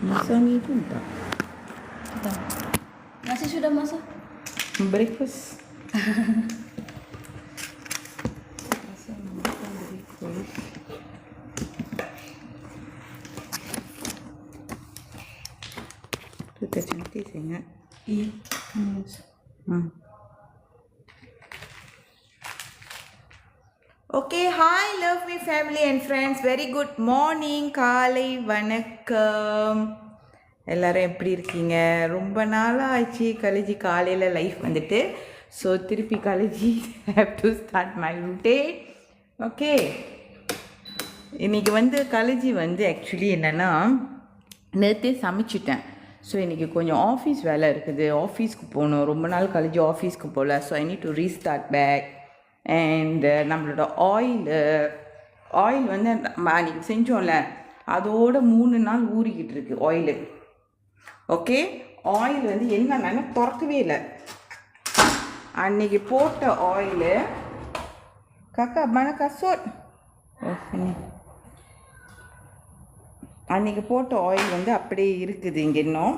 Masak ni pun tak. Tak. Nasi sudah masak? Breakfast. Tu tak cantik saya ingat. Yes. Okay, hi lovely family and friends. Very good morning. காலை வணக்கம். எல்லாரும் எப்படி இருக்கீங்க? ரொம்ப நாளாக ஆச்சு காலேஜி காலையில் லைஃப் வந்துட்டு. ஸோ திருப்பி காலேஜி have to start my routine. Okay, இன்றைக்கி வந்து காலேஜி வந்து ஆக்சுவலி என்னென்னா நேற்றே சமைச்சிட்டேன். ஸோ இன்றைக்கி கொஞ்சம் ஆஃபீஸ் வேலை இருக்குது, ஆஃபீஸ்க்கு போகணும். ரொம்ப நாள் காலேஜி ஆஃபீஸ்க்கு போகல. So I need to restart back. And நம்மளோட ஆயில் வந்து நம்ம அன்றைக்கி செஞ்சோம்ல, அதோட 3 நாள் ஊறிக்கிட்டு இருக்கு ஆயிலு. ஓகே, ஆயில் வந்து என்னென்னா திறக்கவே இல்லை. அன்றைக்கி போட்ட ஆயிலு காக்கா மன கசோட் அன்றைக்கி போட்ட ஆயில் வந்து அப்படியே இருக்குது. இங்கே இன்னும்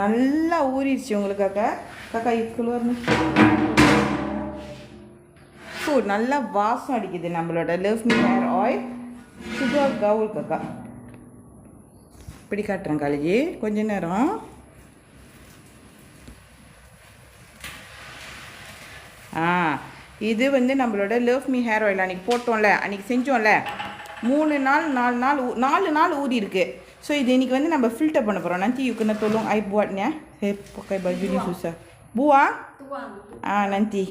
நல்லா ஊறிடுச்சு உங்களுக்கு காக்கா. காக்கா இக்குள்ள ஸோ நல்லா வாசம் அடிக்குது நம்மளோட லவ் மீ ஹேர் ஆயில் சுகர் கவுல் காக்கா. இப்படி காட்டுறேன் காலேஜி கொஞ்ச நேரம். இது வந்து நம்மளோட லவ் மீ ஹேர் ஆயில் அன்றைக்கி போட்டோம்ல, அன்றைக்கி செஞ்சோம்ல, 3 நாள் 4 நாள் ஊறி இருக்கு. ஸோ இது இன்றைக்கி வந்து நம்ம ஃபில்டர் பண்ண போகிறோம். Nanti you kena tolong I buatnya. Saya pakai baju ni susah. Buang? Nanti.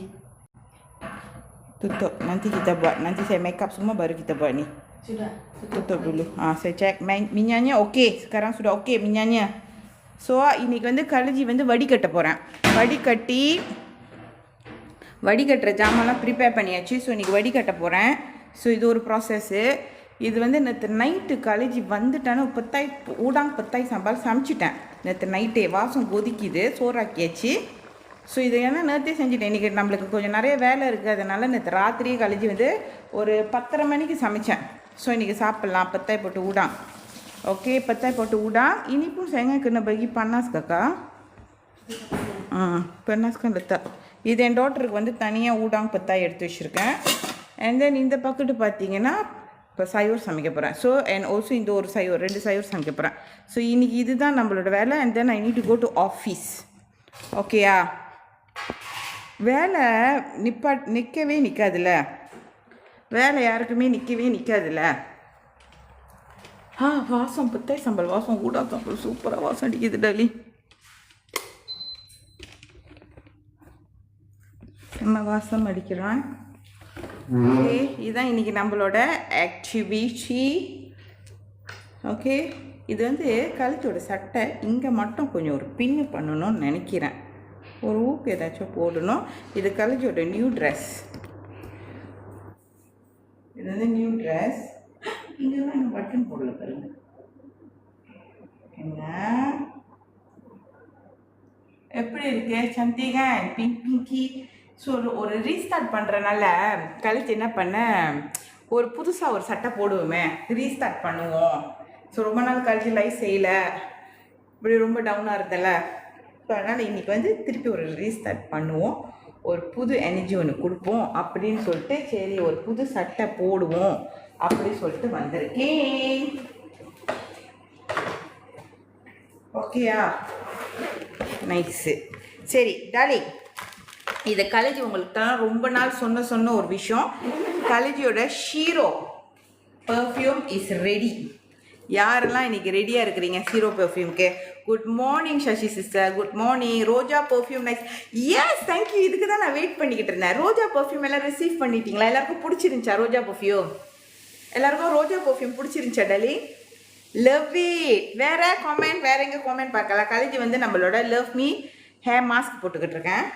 Tutup. Nanti kita buat. Nanti saya make up semua baru kita buat ni. Sudah. Tutup dulu. Saya cek minyaknya okey. Sekarang sudah okey minyaknya. So இன்றைக்கி வந்து கலஜி வந்து வடிகட்ட போகிறேன். வடிகட்டுற ஜாமான்லாம் prepare பண்ணியாச்சு. So இன்றைக்கி வடிகட்ட போகிறேன். So இது ஒரு process. இது வந்து நேற்று நைட்டு காலேஜி வந்துட்டானு ஊடாங் பத்தாய் சாம்பார் சமைச்சிட்டேன். நேற்று நைட்டே வாசம் கொதிக்குது, சோறாக்கியாச்சு. ஸோ இது ஏன்னா நேற்றே செஞ்சுட்டேன். இன்றைக்கி நம்மளுக்கு கொஞ்சம் நிறைய வேலை இருக்குது, அதனால் நேற்று ராத்திரியே காலேஜி வந்து ஒரு 10:30 மணிக்கு சமைச்சேன். ஸோ இன்றைக்கி சாப்பிட்லாம். பத்தாய் போட்டு ஊடாங். ஓகே, பத்தாய் போட்டு ஊடாங். இனிப்பும் செங்க kena bagi panas kakak. panaskan letak. இது என் டாட்டருக்கு வந்து தனியாக ஊடாங் பத்தாய் எடுத்து வச்சுருக்கேன். அண்ட் தென் இந்த பக்கெட்டு பார்த்தீங்கன்னா இப்போ சைவர் சமைக்க போகிறேன். ஸோ அண்ட் ஆல்சோ இந்த ஒரு சைவர் 2 சைவர் சமைக்க போகிறேன். ஸோ இன்றைக்கி இதுதான் நம்மளோட வேலை. And then I need to go to office. ஓகேயா? வேலை நிற்கவே நிற்காதுல்ல. வேலை யாருக்குமே நிற்கவே நிற்காதுல்ல. வாசம் பத்தாய் சாம்பல் வாசம் ஊடா சாம்பல் சூப்பராக வாசம் அடிக்குது டாலி. நம்ம வாசம் அடிக்கிறான். ஓகே, இதுதான் இன்றைக்கி நம்மளோட ஆக்டிவிட்டி. ஓகே, இது வந்து கழுத்தோட சட்டை இங்கே மட்டும் கொஞ்சம் ஒரு பின்னு பண்ணணும்னு நினைக்கிறேன். ஒரு ஊக்கு ஏதாச்சும் போடணும். இது கழுத்தோட நியூ ட்ரெஸ். இது வந்து நியூ ட்ரெஸ். இங்கே தான் இன்னும் பட்டன் போடல பாருங்க. என்ன எப்படி இருக்கு சந்திகா பிங்கி? ஸோ ஒரு ரீஸ்டார்ட் பண்ணுறனால கழித்து என்ன பண்ணேன், ஒரு புதுசாக ஒரு சட்டை போடுவோமே, ரீஸ்டார்ட் பண்ணுவோம். ஸோ ரொம்ப நாள் கழிச்சு லைஃப் செய்யலை, இப்படி ரொம்ப டவுனாக இருந்தல. ஸோ அதனால் இன்றைக்கி வந்து திருப்பி ஒரு ரீஸ்டார்ட் பண்ணுவோம், ஒரு புது எனர்ஜி ஒன்று கொடுப்போம் அப்படின்னு சொல்லிட்டு சரி ஒரு புது சட்டை போடுவோம் அப்படின்னு சொல்லிட்டு வந்திருக்கேன். ஓகேயா? நைஸு. சரி டாலி, இதை கலேஜி உங்களுக்குலாம் ரொம்ப நாள் சொன்ன ஒரு விஷயம். கலேஜியோட ஷீரோ பர்ஃப்யூம் இஸ் ரெடி. யாரெல்லாம் இன்றைக்கி ரெடியாக இருக்கிறீங்க ஷீரோ பர்ஃப்யூம்க்கு? Good morning Sasi sister, good morning. ரோஜா பர்ஃப்யூம் நைஸ். Yes, thank you. இதுக்கு தான் நான் வெயிட் பண்ணிக்கிட்டு இருந்தேன். ரோஜா பர்ஃப்யூம் எல்லாம் ரிசீவ் பண்ணிட்டீங்களா? எல்லாருக்கும் பிடிச்சிருந்துச்சா ரோஜா பர்ஃப்யூம்? எல்லாருக்கும் ரோஜா பர்ஃப்யூம் பிடிச்சிருந்துச்சா டாலி? Love it. வேறு காமெண்ட், வேறு எங்கே காமெண்ட் பார்க்கலாம். காலேஜ் வந்து நம்மளோட லவ் மீ ஹேர் மாஸ்க் போட்டுக்கிட்டு இருக்கேன்.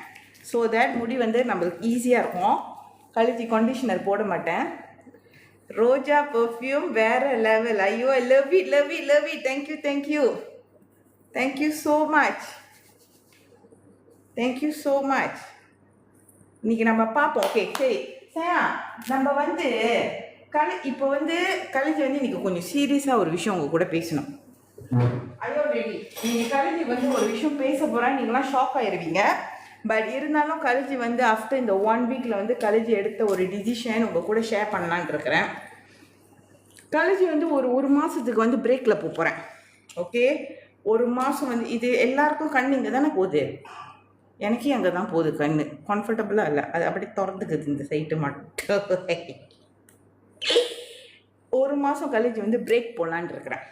ஸோ தட் முடி வந்து நம்மளுக்கு ஈஸியாக இருக்கும். கழுத்தி கண்டிஷனர் போட மாட்டேன். ரோஜா பர்ஃப்யூம் வேறு லெவல். ஐயோ, I love it, love it, love it. Thank you, thank you, thank you so much, thank you so much. இன்றைக்கி நம்ம பார்ப்போம். ஓகே, சரி சயா, நம்ம வந்து இப்போ வந்து கலைஞ்சி வந்து இன்னைக்கு கொஞ்சம் சீரியஸாக ஒரு விஷயம் உங்க கூட பேசணும். ஐயோ ரெடி, நீங்கள் கலைஞ்சி வந்து ஒரு விஷயம் பேச போகிறேன், நீங்களாம் ஷாக் ஆயிருவீங்க. பட் இருந்தாலும் கலைஞ்சி வந்து ஆஃப்டர் இந்த 1 வீக்கில் வந்து கலைஞ்சி எடுத்த ஒரு டிசிஷன் உங்கள் கூட ஷேர் பண்ணலான்னு இருக்கிறேன். கலைஞ்சி வந்து ஒரு மாதத்துக்கு வந்து பிரேக்கில் போகிறேன். ஓகே, ஒரு மாதம் வந்து இது எல்லாருக்கும் கண் இங்கே தானே போகுது, எனக்கே அங்கே தான் போகுது கண். கம்ஃபர்டபுளாக இல்லை, அது அப்படி திறந்துக்குது இந்த சைட்டு மட்டும். ஒரு மாதம் கழிச்சு வந்து பிரேக் போடலான்னு இருக்கிறேன்.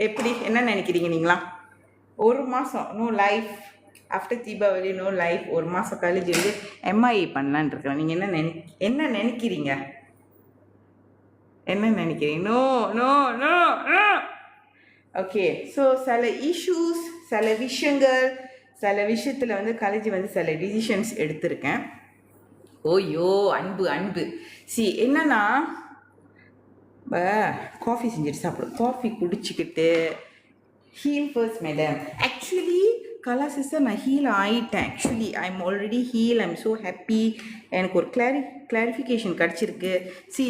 எப்படி, என்ன நினைக்கிறீங்க நீங்களா? ஒரு மாதம் no life, after Deepavali no life. ஒரு மாதம் கழிச்சு வந்து எம்ஐஏ பண்ணலான்னு இருக்கிறேன். நீங்கள் என்ன நினைக்கிறீங்க? என்ன நினைக்கிறீங்க? No no no no. Okay, so சில இஷ்யூஸ், சில விஷயங்கள், சில விஷயத்தில் வந்து கலைஞ்சி வந்து சில டிசிஷன்ஸ் எடுத்திருக்கேன். ஓய்யோ அன்பு அன்பு. என்னன்னா காஃபி செஞ்சுட்டு சாப்பிடும். காஃபி குடிச்சிக்கிட்டு heal first madam. Actually Kala sister நான் ஹீல் ஆகிட்டேன். Actually I am already heal. I am so happy. எனக்கு ஒரு கிளாரிஃபிகேஷன் கிடச்சிருக்கு.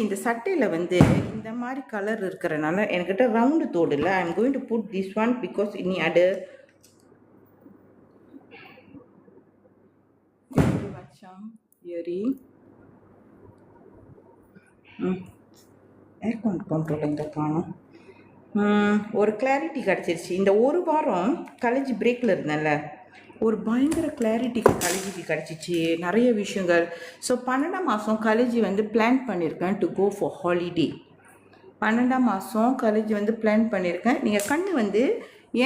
இந்த சட்டையில் வந்து இந்த மாதிரி கலர் இருக்கிறனால என்கிட்ட ரவுண்டு தோடு இல்லை. I am going to put this one because இனி அது இயரிங் ஏர்கான் கண்ட்ரோல் எங்கே காணும். ஒரு கிளாரிட்டி கிடச்சிருச்சு. இந்த ஒரு வாரம் கலைஞ்சி பிரேக்கில் இருந்தேன்ல, ஒரு பயங்கர கிளாரிட்டி கலைஞ்சிக்கு கிடச்சிச்சு நிறைய விஷயங்கள். ஸோ 12ஆம் மாதம் கலைஞ்சி வந்து பிளான் பண்ணியிருக்கேன் டு கோ ஃபார் ஹாலிடே. 12ஆம் மாதம் கலைஞ்சி வந்து பிளான் பண்ணியிருக்கேன். நீங்கள் கண்ணு வந்து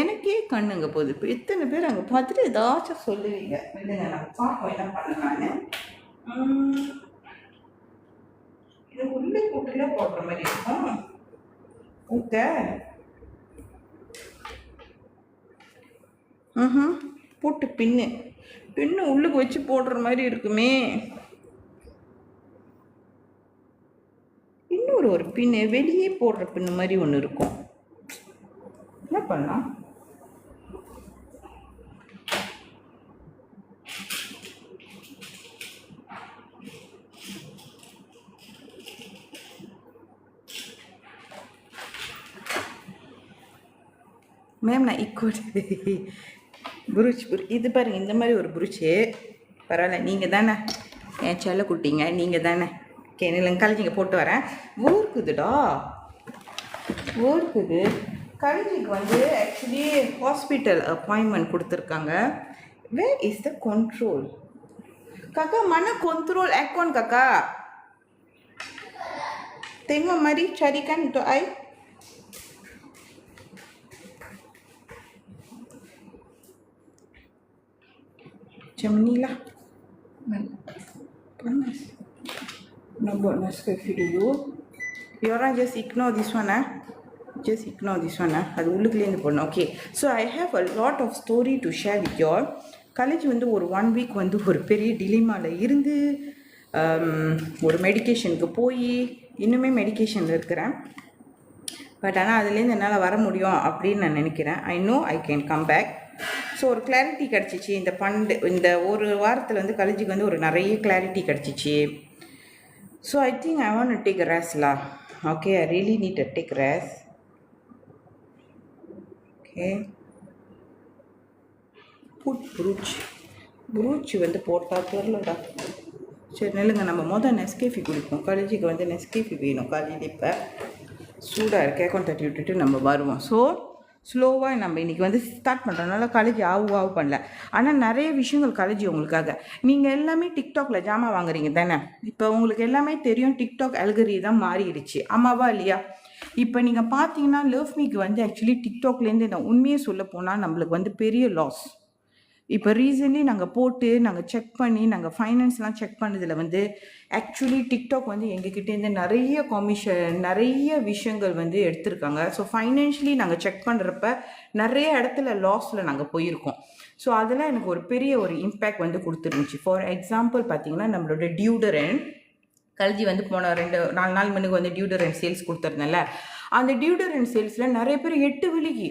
எனக்கே கண்ணுங்க போகுது. இப்போ எத்தனை பேர் அங்கே பார்த்துட்டு ஏதாச்சும் சொல்லுவீங்க. இல்லைங்க நான் பார்ப்போம் என்ன பண்ணலான்னு. இது உள்ளே கூட்டில போடுற மாதிரி இருக்கும். ஓகே, போட்டு பின்னு உள்ளுக்கு வச்சு போடுற மாதிரி இருக்குமே. இன்னொரு பின்னு வெளியே போடுற பின்னு மாதிரி ஒன்று இருக்கும். என்ன பண்ணலாம்? மேம் நான் புருச் இது பாருங்கள், இந்த மாதிரி ஒரு புருச்சு. பரவாயில்ல, நீங்கள் தானே என் செல்ல குட்டிங்க, நீங்கள் தானே. ஓகே, நீங்கள் கலைஞ்சிங்க போட்டு வரேன். ஊருக்குதுடா, ஊருக்குது. கலைஞ்சிக்கு வந்து ஆக்சுவலி ஹாஸ்பிட்டல் அப்பாயின்மெண்ட் கொடுத்துருக்காங்க. வேர் இஸ் த கண்ட்ரோல் காக்கா? மன கண்ட்ரோல் அக்கௌண்ட் காக்கா tengok mari carikan untuk I. Macam ni lah. Panas. Nak buat Nescafe dulu. You orang just ignore this one Just ignore this one அது உள்ளுக்குலேருந்து போடணும். Okay, so I have a lot of story to share with you all. College வந்து ஒரு 1 week வந்து ஒரு பெரிய டிலிமாவில் இருந்து ஒரு மெடிக்கேஷனுக்கு போய் இன்னுமே மெடிக்கேஷனில் இருக்கிறேன். பட் ஆனால் அதுலேருந்து என்னால் வர முடியும் அப்படின்னு நான் நினைக்கிறேன். I know I can come back. So ஒரு கிளாரிட்டி கிடச்சிச்சு. இந்த ஒரு வாரத்தில் வந்து காலேஜுக்கு வந்து ஒரு நிறைய கிளாரிட்டி கிடச்சிச்சு. So I think I want to take ரெஸ்ட்லா. Okay, I really need to take rest. Okay, put brooch வந்து போட்டால் தெரிலடா. சரி நெல்லுங்க, நம்ம நெஸ்கேஃபி குடிப்போம். காலேஜுக்கு வந்து நெஸ்கேஃபி வேணும் காலையில். இப்போ சூடாக இருக்க அக்கௌண்ட் தட்டி விட்டுட்டு நம்ம வருவோம். ஸோ ஸ்லோவாக நம்ம இன்றைக்கி வந்து ஸ்டார்ட் பண்ணுறதுனால காலேஜ் ஆவு பண்ணல. ஆனால் நிறைய விஷயங்கள் காலேஜ் உங்களுக்காக. நீங்கள் எல்லாமே டிக்டாக்ல ஜாமான் வாங்குறீங்க தானே. இப்போ உங்களுக்கு எல்லாமே தெரியும், டிக்டாக் அல்கரிதம் மாறிடுச்சு. ஆமாவா இல்லையா? இப்போ நீங்கள் பார்த்தீங்கன்னா லவ்மிக்கு வந்து ஆக்சுவலி டிக்டாக்லேருந்து நான் உண்மையை சொல்ல போனால் நம்மளுக்கு வந்து பெரிய லாஸ். இப்போ ரீசன்ட்லி நாங்கள் செக் பண்ணி நாங்கள் ஃபைனான்ஸ்லாம் செக் பண்ணதில் வந்து ஆக்சுவலி டிக்டாக் வந்து எங்ககிட்டேருந்து நிறைய கமிஷன் நிறைய விஷயங்கள் வந்து எடுத்திருக்காங்க. ஸோ ஃபைனான்ஷியலி நாங்கள் செக் பண்ணுறப்ப நிறைய இடத்துல லாஸில் நாங்கள் போயிருக்கோம். ஸோ அதெல்லாம் எனக்கு ஒரு பெரிய ஒரு இம்பேக்ட் வந்து கொடுத்துருந்துச்சு. ஃபார் எக்ஸாம்பிள் பார்த்தீங்கன்னா நம்மளோட டியூடரண்ட் கல்ஜி வந்து போன 4 நாள் முன்னுக்கு வந்து டியூடரண்ட் சேல்ஸ் கொடுத்துருந்தேன்ல. அந்த டியூடரண்ட் சேல்ஸில் நிறைய பேர் 8 விலைக்கு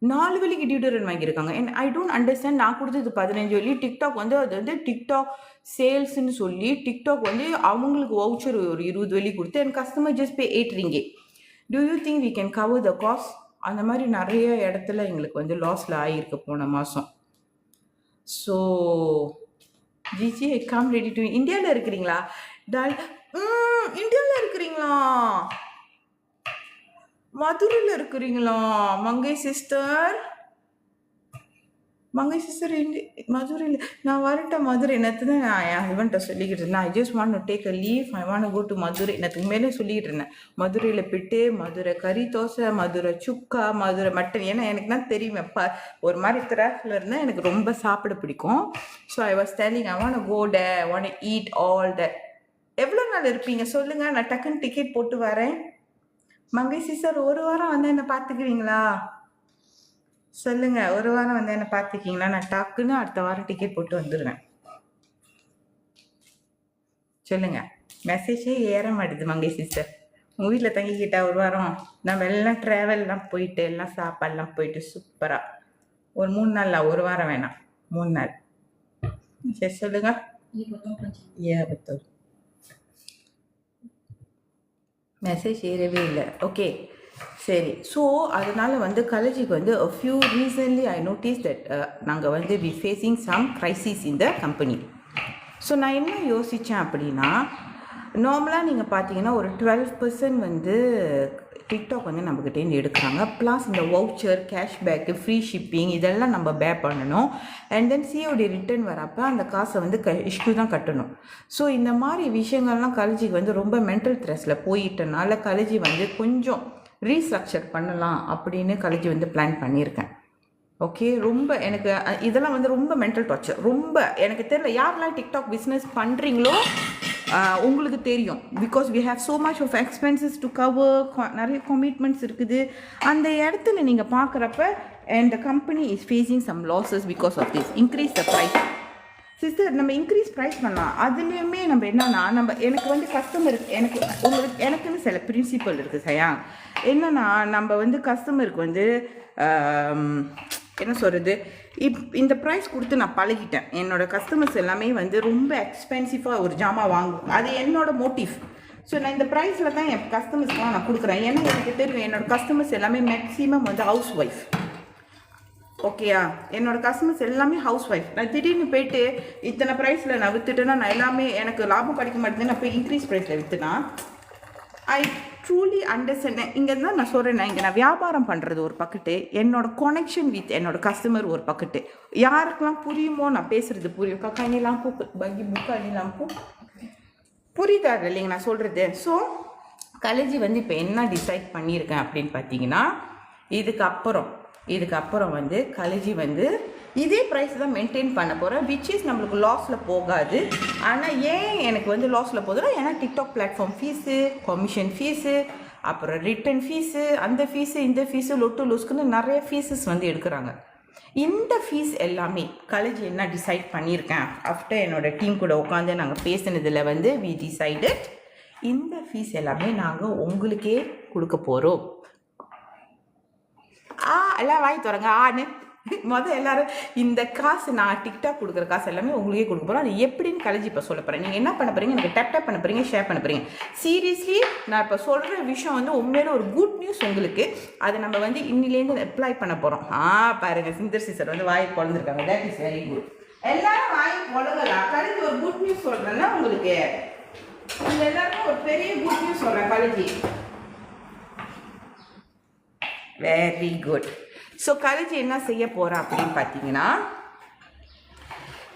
4 வெள்ளிக்கு டியூட்டரன் வாங்கியிருக்காங்க. And I don't understand. நான் கொடுத்தது 15 வெள்ளி. டிக்டாக் வந்து அது வந்து டிக்டாக் சேல்ஸ்ன்னு சொல்லி டிக்டாக் வந்து அவங்களுக்கு வவுச்சர் ஒரு 20 வெள்ளி கொடுத்து என் customer just pay 8 ringgit. Do you think we can cover the cost? அந்த மாதிரி நிறைய இடத்துல எங்களுக்கு வந்து லாஸில் ஆகியிருக்கு போன மாதம். So GG I come ready to. இந்தியாவில் இருக்கிறீங்களா? இந்தியாவில் இருக்கிறீங்களா? மதுரையில் இருக்கிறீங்களா? மங்கை சிஸ்டர் மதுரையில் நான் வரட்டேன். மதுரை நேற்று தான் நான் என் ஹஸ்பண்ட்டை சொல்லிக்கிட்டு இருந்தேன். I just want to take a leave. I want go to Madurai. நேற்றுக்கு மேலே சொல்லிக்கிட்டு இருந்தேன். மதுரையில் போய்ட்டு மதுரை கறி தோசை, மதுரை சுக்கா, மதுரை மட்டன். ஏன்னா எனக்கு தான் தெரியும் ஒரு மாதிரி திராக்கில் இருந்தால் எனக்கு ரொம்ப சாப்பிட பிடிக்கும். So I was telling I want go there, I want eat all the. எவ்வளோ நாள் இருப்பீங்க சொல்லுங்கள், நான் டக்குன்னு டிக்கெட் போட்டு வரேன். மங்கை சிஸ்டர் ஒரு வாரம் வந்து என்னை பார்த்துக்கிறீங்களா? சொல்லுங்க, ஒரு வாரம் வந்து என்ன பார்த்துக்கிங்களா? நான் டக்குன்னு அடுத்த வாரம் டிக்கெட் போட்டு வந்துடுவேன். சொல்லுங்க. மெசேஜே ஏற மாட்டேது மங்கை சிஸ்டர். உங்கள் வீட்டில் தங்கிக்கிட்டா ஒரு வாரம் நம்ம எல்லாம் ட்ராவல்லாம் போயிட்டு எல்லாம் சாப்பாடெல்லாம் போயிட்டு சூப்பராக ஒரு 3 நாள், ஒரு வாரம் வேணாம், 3 நாள். சரி சொல்லுங்க. பத்தோம் மெசேஜ் ஏறவே இல்லை. ஓகே சரி. ஸோ அதனால் வந்து காலேஜுக்கு வந்து a few recently I noticed that நாங்கள் வந்து we facing some crisis in the company. So நான் என்ன யோசித்தேன் அப்படின்னா, நார்மலாக நீங்கள் பார்த்தீங்கன்னா ஒரு 12% வந்து டிக்டாக் வந்து நம்மக்கிட்டேருந்து எடுக்கிறாங்க. ப்ளஸ் இந்த வவுச்சர், கேஷ்பேக்கு, ஃப்ரீ ஷிப்பிங் இதெல்லாம் நம்ம பே பண்ணணும். அண்ட் தென் சிஓடி ரிட்டர்ன் வரப்போ அந்த காசை வந்து இஷ்யூ தான் கட்டணும். ஸோ இந்த மாதிரி விஷயங்கள்லாம் காலேஜுக்கு வந்து ரொம்ப மென்டல் ஸ்ட்ரெஸ்ஸில் போயிட்டனால காலேஜ் வந்து கொஞ்சம் ரீஸ்ட்ரக்சர் பண்ணலாம் அப்படின்னு காலேஜ் வந்து பிளான் பண்ணியிருக்கேன். ஓகே, ரொம்ப எனக்கு இதெல்லாம் வந்து ரொம்ப மென்டல் டார்ச்சர். ரொம்ப எனக்கு தெரியல யாரெல்லாம் டிக்டாக் பிஸ்னஸ் பண்ணுறீங்களோ உங்களுக்கு தெரியும். Because we have so much of expenses to cover, நிறைய கமிட்மெண்ட்ஸ் இருக்குது. அந்த இடத்துல நீங்கள் பார்க்குறப்ப and the company is facing some losses because of this. Increase the price sister. நம்ம இன்க்ரீஸ் ப்ரைஸ் பண்ணலாம். அதுலேயுமே நம்ம என்னன்னா எனக்கு வந்து கஸ்டமர் எனக்குன்னு சில பிரின்சிபல் இருக்குது சயா. என்னன்னா நம்ம வந்து கஸ்டமருக்கு வந்து என்ன சொல்கிறது, இந்த ப்ரைஸ் கொடுத்து நான் பழகிட்டேன். என்னோடய கஸ்டமர்ஸ் எல்லாமே வந்து ரொம்ப எக்ஸ்பென்சிவாக ஒரு ஜாமான் வாங்குவோம். அது என்னோட மோட்டிவ். ஸோ நான் இந்த ப்ரைஸில் தான் என் கஸ்டமர்ஸ்லாம் நான் கொடுக்குறேன். ஏன்னா எனக்கு தெரியும் என்னோடய கஸ்டமர்ஸ் எல்லாமே மேக்ஸிமம் வந்து ஹவுஸ் ஒய்ஃப். ஓகேயா, என்னோடய கஸ்டமர்ஸ் எல்லாமே ஹவுஸ் ஒய்ஃப். நான் திடீர்னு போயிட்டு இத்தனை ப்ரைஸில் நான் விற்றுட்டேன்னா நான் எல்லாமே எனக்கு லாபம் கிடைக்க மாட்டேங்குது. நான் போய் இன்க்ரீஸ் ப்ரைஸில் விற்றுனா ஐ ட்ரூலி அண்டர்ஸ்டாண்ட். இங்கே தான் நான் சொல்கிறேன், இங்கே நான் வியாபாரம் பண்ணுறது ஒரு பக்கெட்டு, என்னோடய கனெக்ஷன் வித் என்னோடய கஸ்டமர் ஒரு பக்கெட்டு. யாருக்கெல்லாம் புரியுமோ நான் பேசுகிறது புரியும். கக்காயிலாம் பூ பக்கி புக்காயிலாம் பூ புரியுதா இல்லைங்க நான் சொல்கிறது? ஸோ காலேஜ் வந்து இப்போ என்ன டிசைட் பண்ணியிருக்கேன் அப்படின்னு பார்த்தீங்கன்னா, இதுக்கப்புறம் வந்து காலேஜ் வந்து இதே ப்ரைஸ் தான் மெயின்டைன் பண்ண போகிறேன். விச் இஸ் நம்மளுக்கு லாஸில் போகாது. ஆனால் ஏன் எனக்கு வந்து லாஸில் போகுதுன்னா, ஏன்னா TikTok platform fees, commission fees, அப்புறம் ரிட்டன் ஃபீஸு, அந்த ஃபீஸு, இந்த ஃபீஸு, லொட்டு லூஸ்க்குன்னு நிறைய ஃபீஸஸ் வந்து எடுக்கிறாங்க. இந்த ஃபீஸ் எல்லாமே காலேஜ் என்ன டிசைட் பண்ணியிருக்கேன் ஆஃப்டர் என்னோடய டீம் கூட உட்காந்து நாங்கள் பேசினதில் வந்து வி டிசைடட் இந்த ஃபீஸ் எல்லாமே நாங்கள் உங்களுக்கே கொடுக்க போகிறோம். எல்லாம் வாங்கி தரங்க ஆன்னு எல்லாரும் இந்த காசு நான் டிக்டாக் கொடுக்குற காசு எல்லாமே உங்களுக்கே கொடுக்க போகிறோம். அது எப்படின்னு காலேஜ் இப்போ சொல்ல போகிறேன். நீங்கள் என்ன பண்ண போகிறீங்க, எனக்கு டேப் பண்ண போகிறீங்க, ஷேர் பண்ண போகிறீங்க. சீரியஸ்லி நான் இப்போ சொல்கிற விஷயம் வந்து உண்மையில ஒரு குட் நியூஸ் உங்களுக்கு. அதை நம்ம வந்து இன்னிலேருந்து அப்ளை பண்ண போகிறோம். பாருங்கள், சிந்தர் சிஸ்டர் வந்து வாய் குழந்திருக்காங்க. That is very good. எல்லாரும் வாய் குழங்கலாம். காலேஜ் ஒரு குட் நியூஸ் சொல்கிறேன்னா உங்களுக்கு எல்லாருக்கும் ஒரு பெரிய குட் நியூஸ் சொல்கிறேன் college. Very good. So college என்ன செய்ய போகிறேன் அப்படின்னு பார்த்தீங்கன்னா,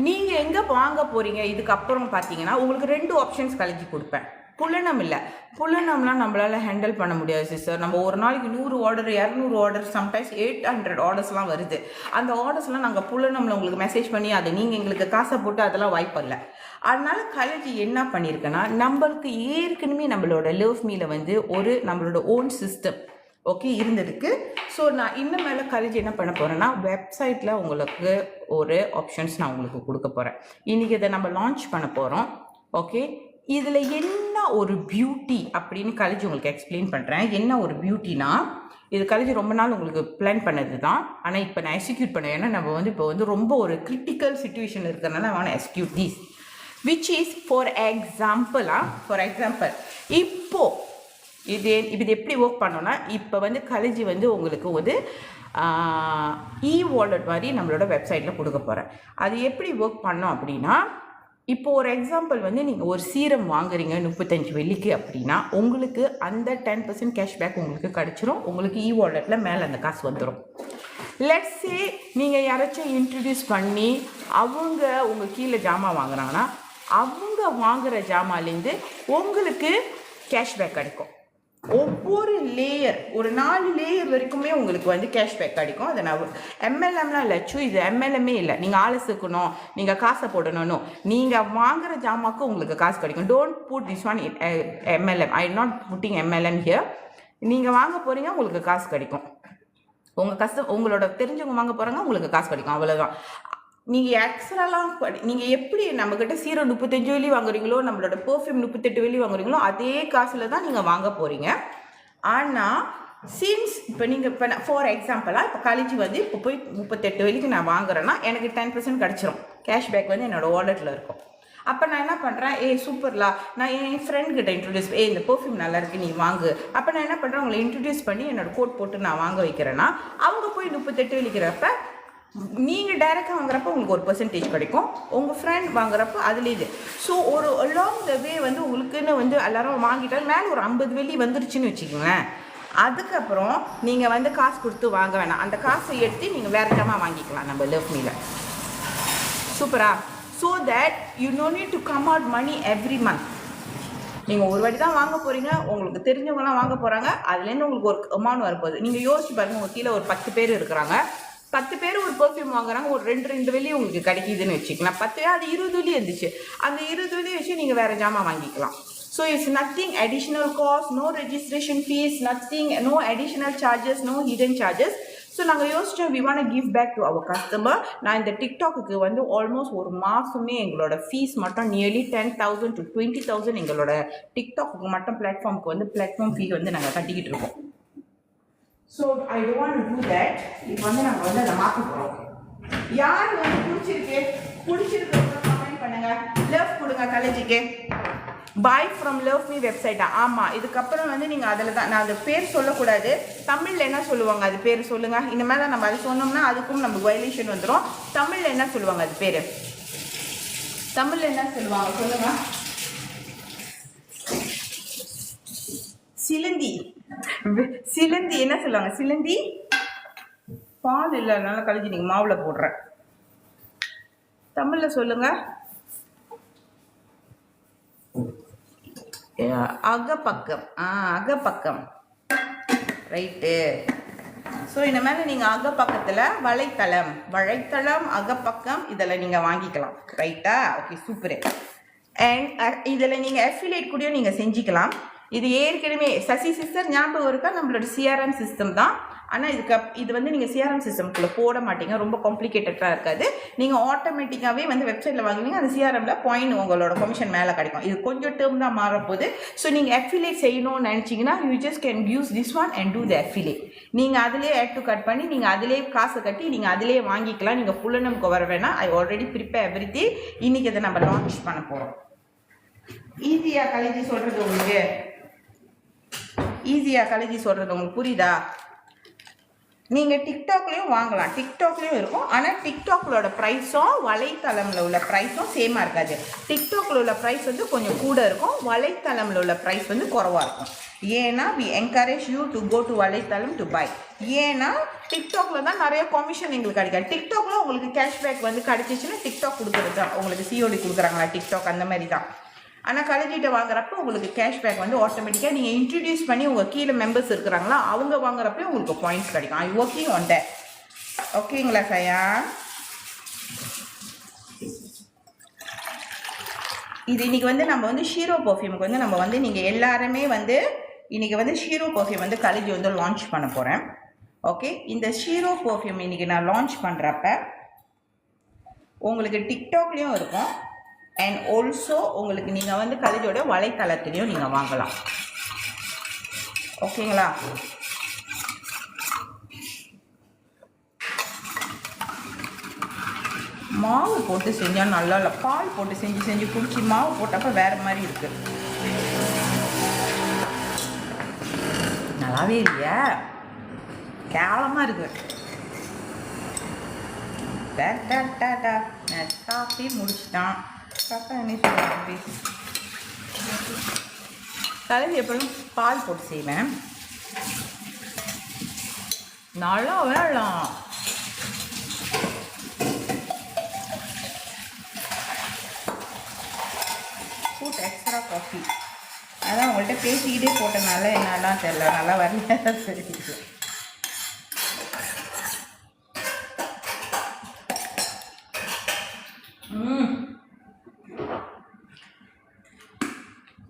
நீங்கள் எங்கே வாங்க போகிறீங்க இதுக்கப்புறம் பார்த்தீங்கன்னா உங்களுக்கு 2 ஆப்ஷன்ஸ் காலேஜ் கொடுப்பேன். புலனம் இல்லை, புலனம்லாம் நம்மளால் ஹேண்டில் பண்ண முடியாது சிஸ்டர். நம்ம ஒரு நாளைக்கு 100 ஆர்டர், 200 ஆர்டர், சம்டைம்ஸ் 800 ஆர்டர்ஸ்லாம் வருது. அந்த ஆர்டர்ஸ்லாம் நாங்கள் புலனமில் உங்களுக்கு மெசேஜ் பண்ணி அதை நீங்கள் எங்களுக்கு காசை போட்டு அதெல்லாம் வாய்ப்பில்லை. அதனால காலேஜ் என்ன பண்ணியிருக்கேன்னா, நம்மளுக்கு ஏற்கனவே நம்மளோட லவ் மீல வந்து நம்மளோட ஓன் சிஸ்டம் ஓகே இருந்ததுக்கு. ஸோ நான் இன்னும் மேலே காலேஜ் என்ன பண்ண போகிறேன்னா, வெப்சைட்டில் உங்களுக்கு ஒரு ஆப்ஷன்ஸ் நான் உங்களுக்கு கொடுக்க போகிறேன். இன்றைக்கி இதை நம்ம லான்ச் பண்ண போகிறோம். ஓகே, இதில் என்ன ஒரு பியூட்டி அப்படின்னு கழிச்சு உங்களுக்கு எக்ஸ்பிளைன் பண்ணுறேன். என்ன ஒரு பியூட்டினா, இது கழிச்சு ரொம்ப நாள் உங்களுக்கு பிளான் பண்ணது தான். ஆனால் இப்போ நான் எக்ஸிக்யூட் பண்ணேன். ஏன்னா நம்ம வந்து இப்போ வந்து ரொம்ப ஒரு கிரிட்டிக்கல் சுச்சுவேஷன் இருக்கிறதுனால I want to execute this, which is for example, இப்போ இது எப்படி ஒர்க் பண்ணோன்னா, இப்போ வந்து கழிச்சு வந்து உங்களுக்கு ஒரு வாலெட் மாதிரி நம்மளோட வெப்சைட்டில் கொடுக்க போகிறேன். அது எப்படி ஒர்க் பண்ணோம் அப்படின்னா, இப்போ ஒரு எக்ஸாம்பிள் வந்து நீங்கள் ஒரு சீரம் வாங்குறீங்க 35 வெள்ளிக்கு அப்படின்னா உங்களுக்கு அந்த 10% கேஷ்பேக் உங்களுக்கு கிடச்சிரும். உங்களுக்கு வாலெட்டில் மேலே அந்த காசு வந்துடும். லெட்ஸ் சே நீங்கள் யாராச்சும் இன்ட்ரடியூஸ் பண்ணி அவங்க உங்கள் கீழே ஜாமான் வாங்குறாங்கன்னா அவங்க வாங்குகிற ஜாமான்லேருந்து உங்களுக்கு கேஷ்பேக் கிடைக்கும். ஒவ்வொரு லேயர் ஒரு 4 லேயர் வரைக்குமே உங்களுக்கு வந்து கேஷ்பேக் கிடைக்கும். அதை நான் எம்எல்எம்லாம் இல்லைச்சு, இது எம்எல்எம்மே இல்லை. நீங்கள் ஆளை சேர்க்கணும், நீங்கள் காசை போடணும், நீங்கள் வாங்குகிற ஜாமாக்கு உங்களுக்கு காசு கிடைக்கும். Don't put this one in MLM. I not putting MLM here. நீங்கள் வாங்க போகிறீங்க, உங்களுக்கு காசு கிடைக்கும். உங்களோட தெரிஞ்சவங்க வாங்க போகிறாங்க, உங்களுக்கு காசு கிடைக்கும். அவ்வளோதான். நீங்கள் எக்ஸ்ட்ராலாம் நீங்கள் எப்படி நம்மக்கிட்ட சீரம் 35 வெள்ளி வாங்குறீங்களோ, நம்மளோட பெர்ஃப்யூம் 38 வெள்ளி வாங்குறீங்களோ, அதே காசில் தான் நீங்கள் வாங்க போகிறீங்க. ஆனால் சின்ஸ் இப்போ நீங்கள் இப்போ ஃபார் எக்ஸாம்பிளாக இப்போ கழிச்சு வந்து இப்போ போய் 38 வெள்ளிக்கு நான் வாங்குறேன்னா எனக்கு 10% கிடச்சிரும். கேஷ்பேக் வந்து என்னோடய வாலெட்டில் இருக்கும். அப்போ நான் என்ன பண்ணுறேன், சூப்பர்லா, நான் என் ஃப்ரெண்ட்கிட்ட இன்ட்ரடியூஸ் இந்த பெர்ஃப்யூம் நல்லா இருக்கு நீ வாங்கு. அப்போ நான் என்ன பண்ணுறேன், உங்களை இன்ட்ரடியூஸ் பண்ணி என்னோடய கோட் போட்டு நான் வாங்க வைக்கிறேன்னா அவங்க போய் 38 வெள்ளிக்கிறப்ப நீங்கள் டைரெக்டாக வாங்குறப்போ உங்களுக்கு ஒரு பெர்சன்டேஜ் கிடைக்கும். உங்கள் ஃப்ரெண்ட் வாங்குறப்போ அதுலேயே இது. ஸோ ஒரு அலாங் த வே வந்து உங்களுக்குன்னு வந்து எல்லாரும் வாங்கிட்டாலும் மேலே ஒரு 50 வெள்ளி வந்துருச்சுன்னு வச்சுக்கோங்களேன். அதுக்கப்புறம் நீங்கள் வந்து காசு கொடுத்து வாங்க வேணாம். அந்த காசை எடுத்து நீங்கள் வேறு ஜாமான் வாங்கிக்கலாம் நம்ம லவ்மியில். சூப்பரா? So that you no need to come out money every month. நீங்கள் ஒரு வாட்டி தான் வாங்க போகிறீங்க, உங்களுக்கு தெரிஞ்சவங்களாம் வாங்க போகிறாங்க, அதுலேருந்து உங்களுக்கு ஒரு அமௌண்ட் வரப்போகுது. நீங்கள் யோசிச்சு பாருங்கள், உங்கள் கீழே ஒரு 10 பேர் இருக்கிறாங்க, 10 பேர் ஒரு பெர்ஃப்யூம் வாங்குறாங்க, ஒரு 2 வெள்ளி உங்களுக்கு கிடைக்குதுன்னு வச்சுக்கலாம். 10 அது 20 வெள்ளி இருந்துச்சு. அந்த 20 வெள்ளி வச்சு நீங்கள் வேறு ஜாமான் வாங்கிக்கலாம். So it's nothing additional cost, no registration fees, nothing, no additional charges, no hidden charges. So நாங்கள் யோசிச்சோம், we want give back to our customer. நான் இந்த டிக்டாக்கு வந்து ஆல்மோஸ்ட் ஒரு மாதமே எங்களோட ஃபீஸ் மட்டும் நியர்லி 10,000 to 20,000 எங்களோட டிக்டாக்கு மட்டும் பிளாட்ஃபார்முக்கு வந்து பிளாட்ஃபார்ம் ஃபீ வந்து நாங்கள் கட்டிக்கிட்டு இருக்கோம். So I don't want to do that. இப்போ வந்து நாங்கள் வந்து அதை மாற்ற போகிறோம். யார் வந்து பிடிச்சிருக்கிறவங்க கமெண்ட் பண்ணுங்க, லவ் கொடுங்க காலேஜுக்கு. பாய் ஃப்ரம் லவ் மீ வெப்சைட்டா? ஆமாம். இதுக்கப்புறம் வந்து நீங்கள் அதில் தான், நான் அது பேர் சொல்லக்கூடாது. தமிழில் என்ன சொல்லுவாங்க அது பேர் சொல்லுங்கள். இனிமேல் நம்ம அது சொன்னோம்னா அதுக்கும் நம்ம வயலேஷன் வந்துடும். தமிழில் என்ன சொல்லுவாங்க அது பேர்? தமிழில் என்ன சொல்லுவாங்க சொல்லுங்கள். சிலந்தி. சிலந்தி என்ன சொல்லுவாங்க? சிலந்தி. பால் இல்லை, அதனால கழிச்சு நீங்கள் மாவில் போடுறேன். தமிழில் சொல்லுங்க. அகப்பக்கம். அகப்பக்கம். ரைட்டு. ஸோ இனிமேல் நீங்கள் அகப்பக்கத்தில் வலைத்தளம் அகப்பக்கம் இதில் நீங்கள் வாங்கிக்கலாம். ரைட்டா? Okay, super. அண்ட் இதில் நீங்கள் அஃபிலியேட் கூடயும் நீங்கள் செஞ்சுக்கலாம். இது ஏற்கனவே சசி சிஸ்டர் ஞாபகம் இருக்கா? நம்மளோட சிஆர்எம் சிஸ்டம் தான். ஆனால் இது வந்து நீங்கள் சிஆர்எம் சிஸ்டம்குள்ளே போட மாட்டீங்க, ரொம்ப காம்ப்ளிகேட்டடாக இருக்காது. நீங்கள் ஆட்டோமேட்டிக்காகவே வந்து வெப்சைட்டில் வாங்குவீங்க, அந்த சிஆர்எம்மில் பாயிண்ட் உங்களோட கமிஷன் மேலே கிடைக்கும். இது கொஞ்சம் டேர்ம் தான் மாறப்போகுது. ஸோ நீங்கள் அஃபிலியேட் செய்யணும்னு நினச்சிங்கன்னா you just can use this one and do the affiliate. நீங்கள் அதிலே ஆட் டு கட் பண்ணி நீங்கள் அதிலே காசை கட்டி நீங்கள் அதிலே வாங்கிக்கலாம். நீங்கள் ஃபுல் நமக்கு வர வேணாம். I already prepare everything. இன்றைக்கி அதை நம்ம லான்ச் பண்ண போகிறோம். ஈஸியாக கழிச்சு சொல்கிறது உங்களுக்கு உங்களுக்கு புரியுதா? நீங்கள் டிக்டாக்லேயும் வாங்கலாம், டிக்டாக்லேயும் இருக்கும். ஆனால் டிக்டாக்லோட ப்ரைஸும் வலைத்தளமில் உள்ள ப்ரைஸும் சேமாக இருக்காது. டிக்டாக்ல உள்ள ப்ரைஸ் வந்து கொஞ்சம் கூட இருக்கும், வலைத்தளமில் உள்ள ப்ரைஸ் வந்து குறவாக இருக்கும். ஏன்னா we encourage you to go to வலைத்தளம் டு பை. ஏன்னா டிக்டாக்ல தான் நிறைய கமிஷன் எங்களுக்கு கிடைக்காது. டிக்டாக்ல உங்களுக்கு கேஷ்பேக் வந்து கிடைச்சிச்சுன்னா டிக்டாக் கொடுக்குறது தான். உங்களுக்கு சிஓடி கொடுக்குறாங்களா டிக்டாக், அந்த மாதிரி தான். ஆனால் கழிச்சிட்ட வாங்குறப்ப உங்களுக்கு கேஷ்பேக் வந்து ஆட்டோமேட்டிக்காக நீங்கள் இன்ட்ரடியூஸ் பண்ணி உங்கள் கீழே மெம்பர்ஸ் இருக்கிறாங்களா அவங்க வாங்குறப்ப உங்களுக்கு பாயிண்ட்ஸ் கிடைக்கும். I working on that. ஓகேங்களா சயா? இது இன்றைக்கி வந்து நம்ம வந்து ஷீரோ பர்ஃப்யூமுக்கு வந்து நம்ம வந்து நீங்கள் எல்லாருமே வந்து இன்றைக்கி வந்து ஷீரோ பர்ஃப்யூம் வந்து கழிச்சி வந்து லான்ச் பண்ண போகிறேன். ஓகே, இந்த ஷீரோ பர்ஃப்யூம் இன்றைக்கி நான் லான்ச் பண்ணுறப்ப உங்களுக்கு டிக்டாக்லேயும் இருக்கும், அண்ட் ஆல்சோ உங்களுக்கு நீங்கள் வந்து கழுஜோட வலைத்தளத்துலேயும் நீங்கள் வாங்கலாம். ஓகேங்களா? மாவு போட்டு செஞ்சால் நல்லா இல்லை. பால் போட்டு செஞ்சு குடிச்சு மாவு போட்டப்போ வேறு மாதிரி இருக்குது. நல்லாவே இல்லையா? கேவலமாக இருக்குது. காஃபி முடிச்சிட்டான். காக்கா என்ன சொல்லுவாங்க? கலந்து எப்பொழுதும் பால் போட்டு செய்வேன். நல்லா வேலாம். ஃபுட் எக்ஸ்ட்ரா காஃபி அதான் உங்கள்கிட்ட பேசிக்கிட்டே போட்டனால என்னெல்லாம் தெரியல, நல்லா வரல. சரி,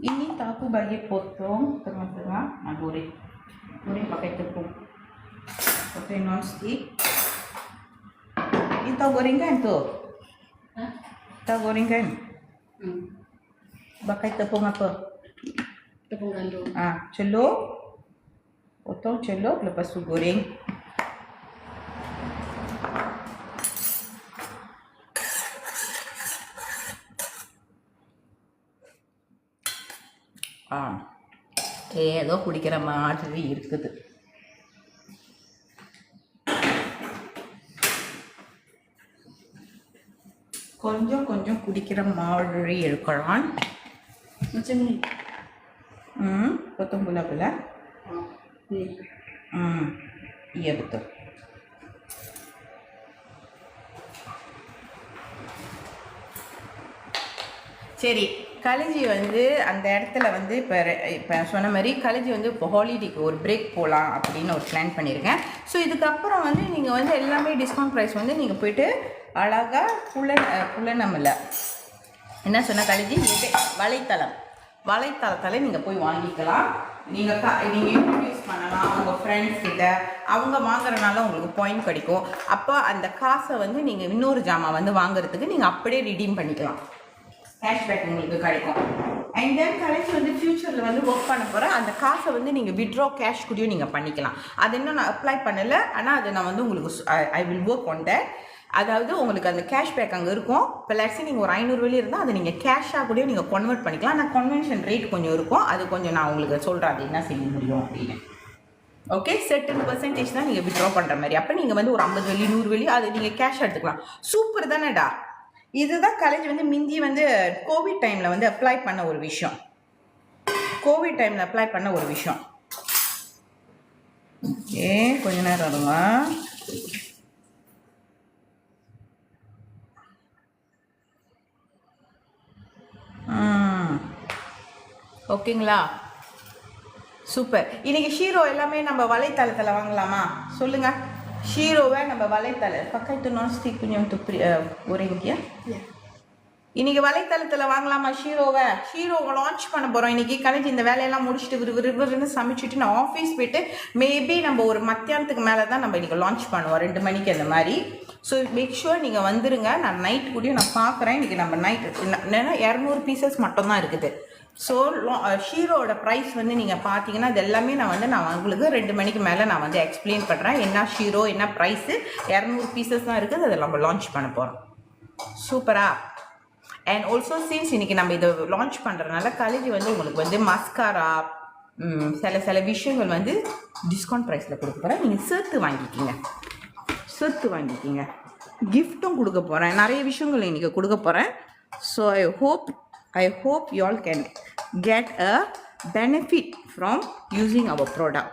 ini aku bagi potong tengah-tengah. Nah, goreng pakai tepung, pakai non-stick. Ini tahu goreng kan tuh? Hah? Tahu goreng kan? Pakai tepung apa? Tepung gandum. Celup, potong celup, lepas tu goreng. ஏதோ குடிக்கிற மாதிரி இருக்குது. கொஞ்சம் கொஞ்சம் குடிக்கிற மாதிரி இருக்கலாம். Macam ni. Potong bola-bola. Ni. Iya betul. சரி, கழிஞ்சி வந்து அந்த இடத்துல வந்து இப்போ சொன்ன மாதிரி கழிஞ்சி வந்து இப்போ ஹாலிடேக்கு ஒரு பிரேக் போகலாம் அப்படின்னு ஒரு பிளான் பண்ணியிருக்கேன். ஸோ இதுக்கப்புறம் வந்து நீங்கள் வந்து எல்லாமே டிஸ்கவுண்ட் ப்ரைஸ் வந்து நீங்கள் போய்ட்டு அழகாக புலனமில்ல என்ன சொன்ன கழிஞ்சி வலைத்தளத்தில் நீங்கள் போய் வாங்கிக்கலாம். நீங்கள் இன்ட்ரடியூஸ் பண்ணலாம் உங்கள் ஃப்ரெண்ட்ஸ் கிட்ட. அவங்க வாங்குறதுனால உங்களுக்கு பாயிண்ட் கிடைக்கும். அப்போ அந்த காசை வந்து நீங்கள் இன்னொரு ஜாமான் வந்து வாங்குறதுக்கு நீங்கள் அப்படியே ரிடீம் பண்ணிக்கலாம். கேஷ்பேக் உங்களுக்கு கிடைக்கும். அண்ட் தென் கழிச்சு வந்து ஃப்யூச்சரில் வந்து ஒர்க் பண்ண போகிறேன். அந்த காசை வந்து நீங்கள் வித்ட்ரா கேஷ் கூடயும் நீங்கள் பண்ணிக்கலாம். அது இன்னும் நான் அப்ளை பண்ணலை, ஆனால் அது நான் வந்து உங்களுக்கு I will work on that. அதாவது உங்களுக்கு அந்த கேஷ்பேக் அங்கே இருக்கும். இப்போ லட்சம் நீங்கள் ஒரு 500 வெளியே இருந்தால் அதை நீங்கள் கேஷாக கூடயும் நீங்கள் கன்வெர்ட் பண்ணிக்கலாம். ஆனால் கன்வென்ஷன் ரேட் கொஞ்சம் இருக்கும். அது கொஞ்சம் நான் உங்களுக்கு சொல்கிறேன் அது என்ன செய்ய முடியும் அப்படின்னு. ஓகே, செர்டன் பர்சன்டேஜ் தான் நீங்கள் வித்ட்ரா பண்ணுற மாதிரி. அப்போ நீங்கள் வந்து ஒரு 50 வெளி 100 வெளி அது நீங்கள் கேஷ் எடுத்துக்கலாம். சூப்பர் தானேடா? இதுதான் காலேஜ் வந்து மிந்தி வந்து கோவிட் டைமில் வந்து அப்ளை பண்ண ஒரு விஷயம். ஓகே, கொஞ்ச நேரம் வருங்க. ஓகேங்களா? சூப்பர். இன்னைக்கு ஷீரோ எல்லாமே நம்ம வலைத்தளத்தில் வாங்கலாமா? சொல்லுங்க. ஷீரோவை நம்ம வலைத்தளம் பக்கத்து நான்ஸ்டிக் கொஞ்சம் ஒரேங்கியா இன்னைக்கு வலைத்தளத்தில் வாங்கலாமா? ஷீரோவை லான்ச் பண்ண போகிறோம் இன்னைக்கு. கழிஞ்சு இந்த வேலையெல்லாம் முடிச்சுட்டு விறுவிறுன்னு சமைச்சிட்டு நான் ஆஃபீஸ் போயிட்டு மேபி நம்ம ஒரு மத்தியானத்துக்கு மேலே தான் நம்ம இன்னைக்கு லான்ச் பண்ணுவோம், 2 மணிக்கு அந்த மாதிரி. ஸோ மேக் ஷுர் நீங்கள் வந்துடுங்க. நான் நைட் கூடயும் நான் பார்க்குறேன். இன்றைக்கி நம்ம நைட் என்னென்னா 200 பீசஸ் மட்டும்தான் இருக்குது. ஸோ ஷீரோட ப்ரைஸ் வந்து நீங்கள் பார்த்தீங்கன்னா இது எல்லாமே நான் உங்களுக்கு 2 மணிக்கு மேலே நான் வந்து எக்ஸ்பிளைன் பண்ணுறேன். என்ன ஷீரோ என்ன ப்ரைஸு, 200 பீசஸ் தான் இருக்குது. அதை நம்ம லான்ச் பண்ண போகிறோம். சூப்பரா? அண்ட் ஆல்சோ சின்ஸ் இன்றைக்கி நம்ம இதை லான்ச் பண்ணுறதுனால காலேஜ் வந்து உங்களுக்கு வந்து மஸ்காரா சில விஷயங்கள் வந்து டிஸ்கவுண்ட் ப்ரைஸில் கொடுக்க போகிறேன். நீங்கள் சேர்த்து வாங்கிக்கிங்க. கிஃப்ட்டும் கொடுக்க போகிறேன். நிறைய விஷயங்கள் இன்றைக்கி கொடுக்க போகிறேன். So I hope you all can get a benefit from using our product.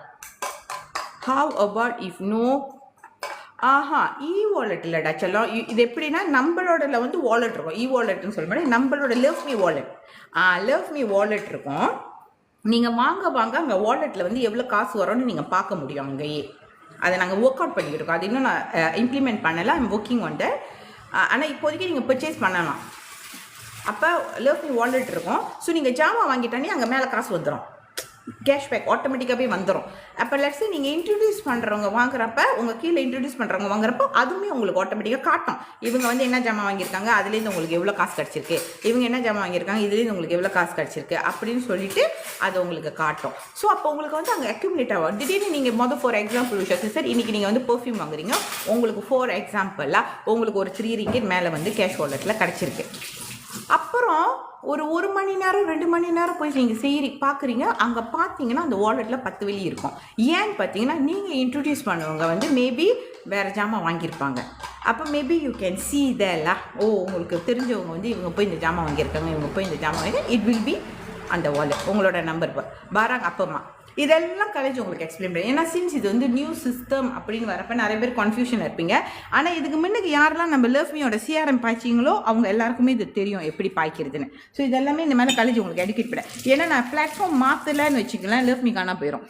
How about if no? e-wallet இல்லடா சொல்லும். இது எப்படின்னா நம்மளோட வந்து வாலெட் இருக்கும். e-walletனு சொல்லும்போது நம்மளோட லவ் மீ வாலெட் இருக்கும். நீங்கள் வாங்க அங்கே வாலெட்டில் வந்து எவ்வளோ காசு வரும்னு நீங்கள் பார்க்க முடியும் அங்கேயே. அதை நாங்கள் ஒர்க் அவுட் பண்ணிக்கிட்டு இருக்கோம். அது இன்னும் நான் இம்ப்ளிமெண்ட் பண்ணலை. I'm working on that. ஆனால் இப்போதைக்கு நீங்கள் பர்ச்சேஸ் பண்ணலாம். அப்போ லவ் மீ வாலெட் இருக்கும். ஸோ நீங்கள் ஜாமான் வாங்கிட்டானே அங்கே மேலே காசு வந்துடும். கேஷ்பேக் ஆட்டோமேட்டிக்காகவே வந்துடும். அப்போ லெட்ஸே நீங்கள் இன்ட்ரடியூஸ் பண்ணுறவங்க வாங்குறப்ப, உங்கள் கீழே இன்ட்ரடியூஸ் பண்ணுறவங்க வாங்குறப்போ அதுவுமே உங்களுக்கு ஆட்டோமேட்டிக்காக காட்டும். இவங்க வந்து என்ன ஜாமான் வாங்கியிருக்காங்க, அதுலேருந்து உங்களுக்கு எவ்வளோ காசு கிடச்சிருக்கு, இவங்க என்ன ஜாமான் வாங்கியிருக்காங்க, இதுலேருந்து உங்களுக்கு எவ்வளோ காசு கிடச்சிருக்கு அப்படின்னு சொல்லிட்டு அது உங்களுக்கு காட்டும். ஸோ அப்போ உங்களுக்கு வந்து அங்கே அக்யூமுலேட் ஆகும். திடீர்னு நீங்கள் ஃபார் எக்ஸாம்பிள் விஷயம் சார், இன்றைக்கி நீங்கள் வந்து பெர்ஃப்யூம் வாங்குறீங்க, உங்களுக்கு ஃபார் எக்ஸாம்பிளாக உங்களுக்கு ஒரு 3 ரிங்கிட் மேலே வந்து கேஷ் வாலெட்டில் கிடச்சிருக்கு. அப்புறம் ஒரு மணி நேரம் 2 மணி நேரம் போய் நீங்கள் பார்க்குறீங்க, அங்கே பார்த்தீங்கன்னா அந்த வாலெட்டில் 10 வெள்ளி இருக்கும். ஏன்னு பார்த்தீங்கன்னா நீங்கள் இன்ட்ரடியூஸ் பண்ணுவவங்க வந்து மேபி வேறு ஜாமான் வாங்கியிருப்பாங்க. அப்போ மேபி யூ கேன் சி இதெல்லா, உங்களுக்கு தெரிஞ்சவங்க வந்து இவங்க போய் இந்த ஜாமான் வாங்கியிருக்காங்க, இவங்க போய் இந்த ஜாமான் வாங்கி, இட் வில் பி அந்த வாலெட் உங்களோட நம்பர் வராங்க அப்பமா. இதெல்லாம் காலேஜ் உங்களுக்கு எக்ஸ்பிளைன் பண்ணி, ஏன்னா சின்ஸ் இது வந்து நியூ சிஸ்டம் அப்படின்னு வரப்போ நிறைய பேர் கன்ஃபியூஷன் இருப்பீங்க. ஆனால் இதுக்கு முன்னுக்கு யாரெல்லாம் நம்ம லவ்மியோட சிஆர்எம் பாய்ச்சிங்களோ அவங்க எல்லாருக்குமே இது தெரியும் எப்படி பாய்க்கிறதுன்னு. ஸோ இதெல்லாமே இந்த மாதிரி காலேஜ் உங்களுக்கு எடுக்கேட் பண்ண. ஏன்னா நான் பிளாட்ஃபார்ம் மாற்றலைன்னு வச்சுக்கலாம், லவ்மி காணா போயிடும்.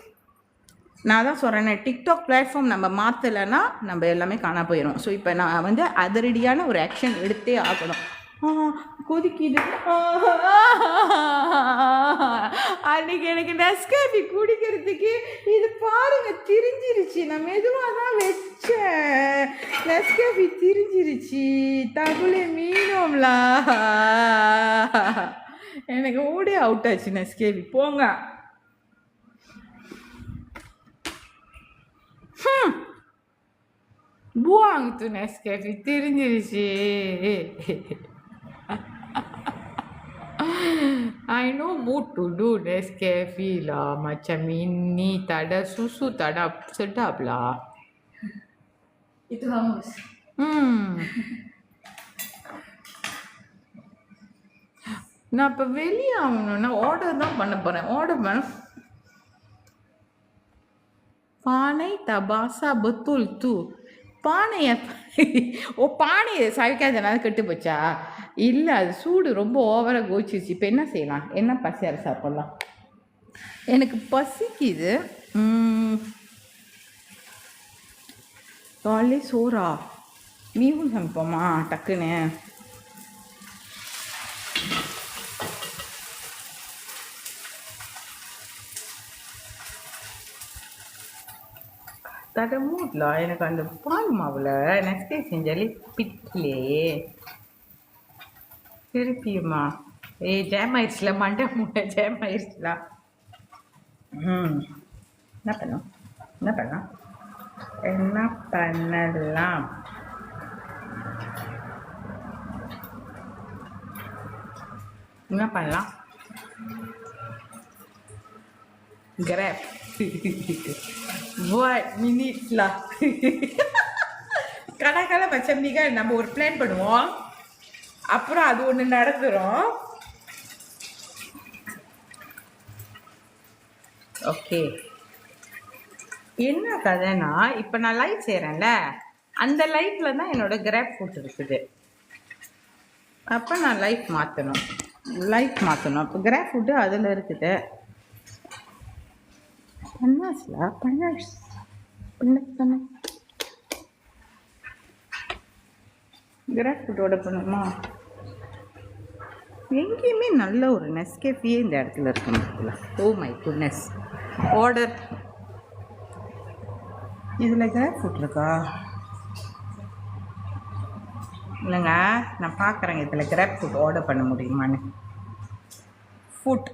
நான் தான் சொல்கிறேன், டிக்டாக் பிளாட்ஃபார்ம் நம்ம மாற்றலைன்னா நம்ம எல்லாமே காணா போயிடும். ஸோ இப்போ நான் வந்து அதிரடியான ஒரு ஆக்ஷன் எடுத்தே ஆகணும். கொதிக்குது. அன்னைக்கு எனக்கு நெஸ்கேஃபி குடிக்கிறதுக்கு இது பாருங்க திரிஞ்சிருச்சு. நான் மெதுவாக தான் வச்சேன், நெஸ்கேஃபி திரிஞ்சிருச்சு. தகுலே மீனோம்லா, எனக்கு ஓடே அவுட் ஆச்சு நெஸ்கேஃபி. போங்க. Buang tu Nescafe, திரிஞ்சிருச்சு. I know what to do Nescafe lah. Macam ini tak ada susu, tak ada sedap lah. Itu hangus. நான் இப்போ வெளியே ஆகணும்னா ஆர்டர் தான் பண்ண போகிறேன். ஆர்டர் பண்ண பானை தபாசா பத்துல் தூ பானையை பானையை சவிக்காதனால கெட்டு போச்சா? இல்லை, அது சூடு ரொம்ப ஓவராக கோச்சிருச்சு. இப்போ என்ன செய்யலாம்? என்ன பசியார சாப்பிட்லாம்? எனக்கு பசிக்குது. காலை சோறா மீவும் சமைப்போமா டக்குன்னு? தடமூட்ல எனக்கு அந்த பால் மாவில் நெக்ஸ்ட் டே செஞ்சாலே பிட்லே திருப்பியுமா? ஜாம் ஆயிடுச்சுல, மண்டை மூட்டை ஜாம் ஆயிடுச்சுல. என்ன பண்ணலாம் என்ன பண்ணலாம்? Grab what minutes lah. கடை பச்சை நம்ம ஒரு பிளான் பண்ணுவோம், அப்புறம் அது ஒன்று நடந்துடும். ஓகே, என்ன கதைன்னா இப்போ நான் லைட் செய்கிறேன்ல, அந்த லைட்டில் தான் என்னோட கிராப் ஃபுட் இருக்குது. அப்போ நான் லைட் மாற்றணும். அப்போ கிராப் ஃபுட்டு அதில் இருக்குது. பன்னாஸ் கிராப் ஃபுட் ஆர்டர் பண்ணுமா? எங்கேயுமே நல்ல ஒரு நெஸ்கேஃபியே இந்த இடத்துல இருக்குங்களா? Oh my goodness. ஆர்டர். இதில் கிராப் ஃபுட் இருக்கா? இல்லைங்க, நான் பார்க்குறேங்க இதில் கிராப் ஃபுட் ஆர்டர் பண்ண முடியுமான்னு. ஃபுட்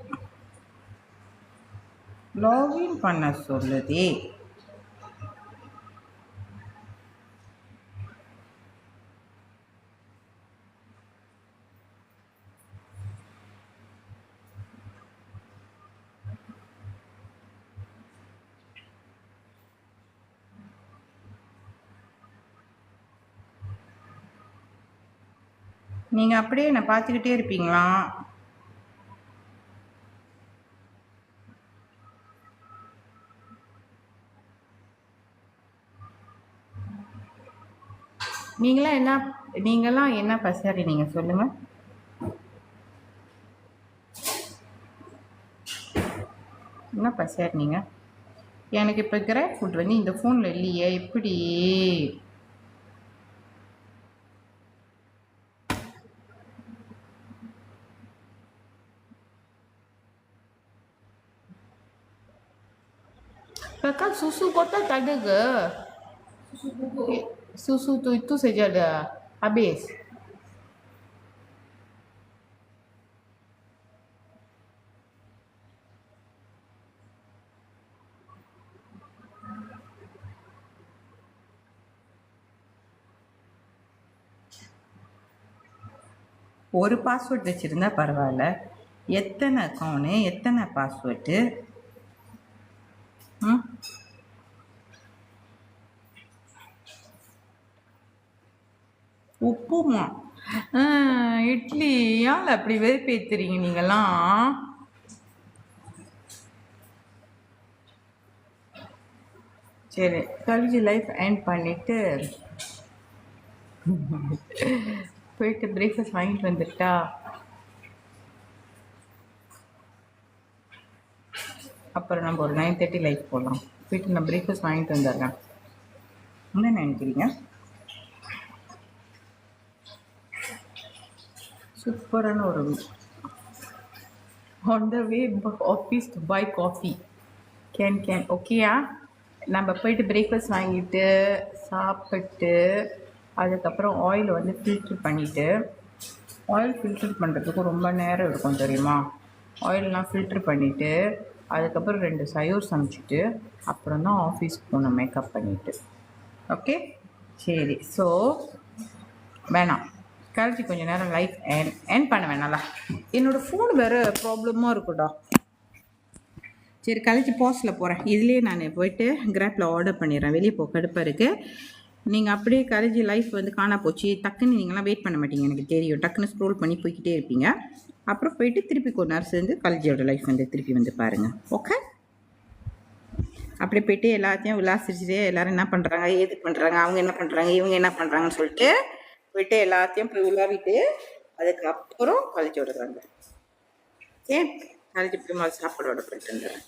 லாகின் பண்ண சொல்லுதே. நீங்கள் அப்படியே என்னை பார்த்துக்கிட்டே இருப்பீங்களா? நீங்களாம் என்ன பசாரி நீங்கள் சொல்லுங்கள். என்ன பசாரி நீங்கள்? எனக்கு இப்போ கிராப் ஃபுட் வந்து இந்த ஃபோனில் இல்லையே, எப்படி? Kakak susu kotak tak ada ke? Susu bubuk. Susu tu itu saja ada. Habis. ஒரு பாஸ்வேர்ட் வச்சுருந்தா பரவாயில்ல, எத்தனை அக்கௌண்ட்டு, எத்தனை பாஸ்வேர்டு? ம் உப்புமா இட்லி, ஏன் அப்படி வெறுப்பேத்துறீங்க நீங்களாம்? சரி, கழிச்சு லைஃப் எண்ட் பண்ணிட்டு போயிட்டு பிரேக்ஃபாஸ்ட் வாங்கிட்டு வந்துட்டா? அப்புறம் நம்ம ஒரு 9:30 லைஃப் போகலாம். போயிட்டு நான் பிரேக்ஃபாஸ்ட் வாங்கிட்டு வந்துடுறேன். என்ன நினைக்கிறீங்க? சூப்பரான ஒரு on the way office to buy coffee. Can ஓகேயா? நம்ம போயிட்டு பிரேக்ஃபாஸ்ட் வாங்கிட்டு சாப்பிட்டு அதுக்கப்புறம் ஆயில் வந்து ஃபில்ட்ரு பண்ணிவிட்டு, ஆயில் ஃபில்ட்ரு பண்ணுறதுக்கு ரொம்ப நேரம் இருக்கும் தெரியுமா? ஆயிலெலாம் ஃபில்ட்ரு பண்ணிவிட்டு அதுக்கப்புறம் 2 சயோர் சமைச்சிட்டு அப்புறம் தான் ஆஃபீஸ்க்கு போகணும் மேக்கப் பண்ணிவிட்டு. ஓகே சரி. ஸோ வேணாம், கழிச்சு கொஞ்சம் நேரம் லைஃப் என் பண்ண வேணாம்ல. என்னோடய ஃபோன் வேறு ப்ராப்ளமாக இருக்குடா. சரி, கழிச்சு பாஸில் போகிறேன். இதுலேயே நான் போயிட்டு கிராப்பில் ஆர்டர் பண்ணிடுறேன். வெளியே போக கடுப்பாக இருக்குது. நீங்கள் அப்படியே கழிச்சு லைஃப் வந்து காணா போச்சு டக்குன்னு நீங்களாம் வெயிட் பண்ண மாட்டீங்க, எனக்கு தெரியும். டக்குன்னு ஸ்க்ரோல் பண்ணி போய்கிட்டே இருப்பீங்க. அப்புறம் போயிட்டு திருப்பி கொஞ்ச நேரம் சேர்ந்து கழிச்சியோட லைஃப் வந்து திருப்பி வந்து பாருங்கள். ஓகே, அப்படியே போயிட்டு எல்லாத்தையும் விளாசிச்சுட்டு எல்லோரும் என்ன பண்ணுறாங்க, ஏது பண்ணுறாங்க, அவங்க என்ன பண்ணுறாங்க, இவங்க என்ன பண்ணுறாங்கன்னு சொல்லிட்டு போயிட்டு எல்லாத்தையும் போய் உலாவிட்டு அதுக்கப்புறம் கழிச்சு விடுறாங்க. ஏன் கழிச்சு போய் சாப்பாடோட போயிட்டு வந்துடுறேன்.